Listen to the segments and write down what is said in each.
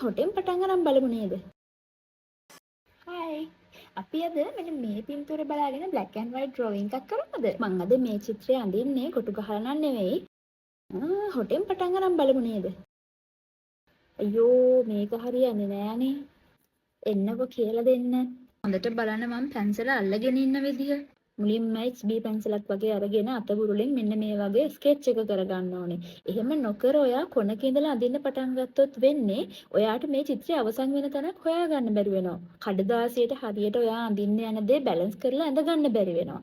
හොටෙන් පටන් ගන්න බලමු නේද? හායි. අපි අද මෙන්න මේ පින්තූර බලාගෙන black and white drawing එකක් කරමුද? මම අද මේ චිත්‍රය අඳින්නේ කොටු ගහලා නන් නෙවෙයි. හොටෙන් පටන් ගන්න බලමු නේද? අයියෝ මේක හරියන්නේ නෑනේ. එන්නකො කියලා දෙන්න. හොඳට බලන්න මම පැන්සල අල්ලගෙන ඉන්න විදිහ. මුලින්ම HB පැන්සලක් වගේ අරගෙන අතබුරුලෙන් මෙන්න මේ වගේ ස්කෙච් එක කරගන්න ඕනේ. එහෙම නොකර ඔයා කොනක ඉඳලා අඳින්න පටන් ගත්තොත් වෙන්නේ ඔයාට මේ චිත්‍රය අවසන් වෙන තැනක් හොයාගන්න බැරි වෙනවා. කඩදාසියට හරියට ඔයා අඳින්න යන දේ බැලන්ස් කරලා ඇඳ ගන්න බැරි වෙනවා.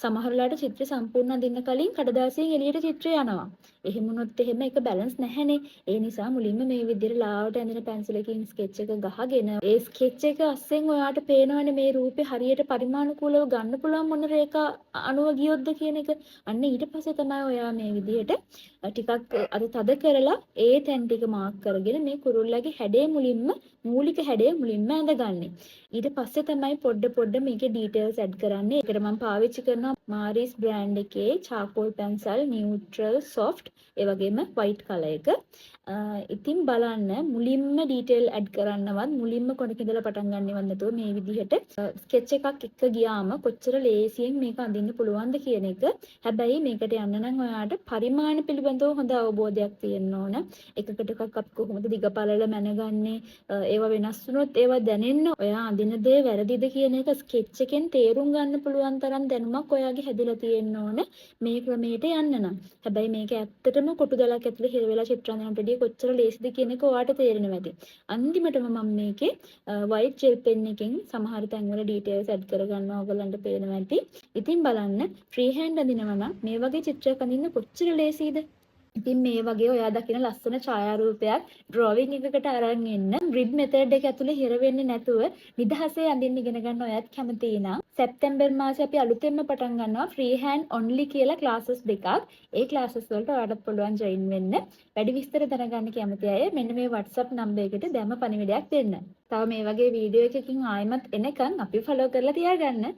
සමහර වෙලාවට චිත්‍රය සම්පූර්ණ අඳින්න කලින් කඩදාසියෙන් එළියට චිත්‍රය යනවා. එහෙම වුණොත් එහෙම ඒක බැලන්ස් නැහැනේ. ඒ නිසා මුලින්ම මේ විදිහට ලාවට ඇඳෙන පැන්සලකින් ස්කෙච් එක ගහගෙන ඒ ස්කෙච් එක අස්සෙන් ඔයාට පේනවනේ මේ රූපේ හරියට පරිමාණිකූලව ගන්න පුළුවන් මොන රේඛා අණුව ගියොත්ද කියන එක. අන්න ඊට පස්සේ තමයි ඔයා මේ විදිහට ටිකක් අර තද කරලා ඒ තැන් ටික මාක් කරගෙන මේ කුරුල්ලගේ හැඩය මුලින්ම මූලික හැඩය මුලින්ම ඇඳගන්නේ. ඊට පස්සේ තමයි පොඩ මේකේ ඩීටේල්ස් ඇඩ් කරන්නේ. ඒකට මම පාවිච්චි කරනවා මාරිස් බ්‍රෑන්ඩ් එකේ charcoal pencil neutral soft ඒ වගේම white color එක. ඉතින් බලන්න මුලින්ම ඩීටේල් ඇඩ් කරන්නවත් මුලින්ම කොනක ඉඳලා පටන් ගන්නවත් නැතුව මේ විදිහට ස්කෙච් එකක් එක්ක ගියාම කොච්චර ලේසියෙන් මේක අඳින්න පුළුවන්ද කියන එක. හැබැයි මේකට යන්න නම් ඔයාට පරිමාණ පිළිබඳව හොඳ අවබෝධයක් තියෙන්න ඕන. එකකට එකක් අපි කොහොමද දිග පළල මැනගන්නේ, ඒවා වෙනස් වුණොත් ඒවා දැනෙන්න ඔයා අඳින දේ වැරදිද කියන එක ස්කෙච් එකෙන් තේරුම් ගන්න පුළුවන් තරම් දැනුමක් ඔයාගේ හැදිලා තියෙන්න ඕන මේ ක්‍රමයට යන්න නම්. හැබැයි මේක ඇත්තටම කොටු දලක් ඇතුලේ හිර වෙලා චිත්‍ර අඳිනට වඩා කොච්චර ලේසිද කියන එක ඔයාට තේරෙනවා ඇති. අන්තිමටම මම මේකේ white gel pen එකෙන් සමහර තැන්වල details add කරගන්නවා. ඔයගලන්ට පේනවා ඇති. ඉතින් බලන්න free hand අඳිනවා නම් මේ වගේ චිත්‍රයක් අඳින්න කොච්චර ලේසිද? ඉතින් මේ වගේ ඔයා දකින ලස්සන ඡායාරූපයක් drawing එකකට අරන් එන්න grid method එක ඇතුලේ හිර වෙන්නේ නැතුව නිදහසේ අඳින්න ඉගෙන ගන්න ඔයත් කැමති නම් සැප්තැම්බර් මාසේ අපි අලුතෙන්ම පටන් ගන්නවා free hand only කියලා classes දෙකක්. ඒ classes වලට ඔයාලට පුළුවන් join වෙන්න. වැඩි විස්තර දැනගන්න කැමති අය මෙන්න මේ WhatsApp number එකට දැම්ම පණිවිඩයක් දෙන්න. තව මේ වගේ වීඩියෝ එකකින් ආයෙමත් එනකන් අපි follow කරලා තියාගන්න.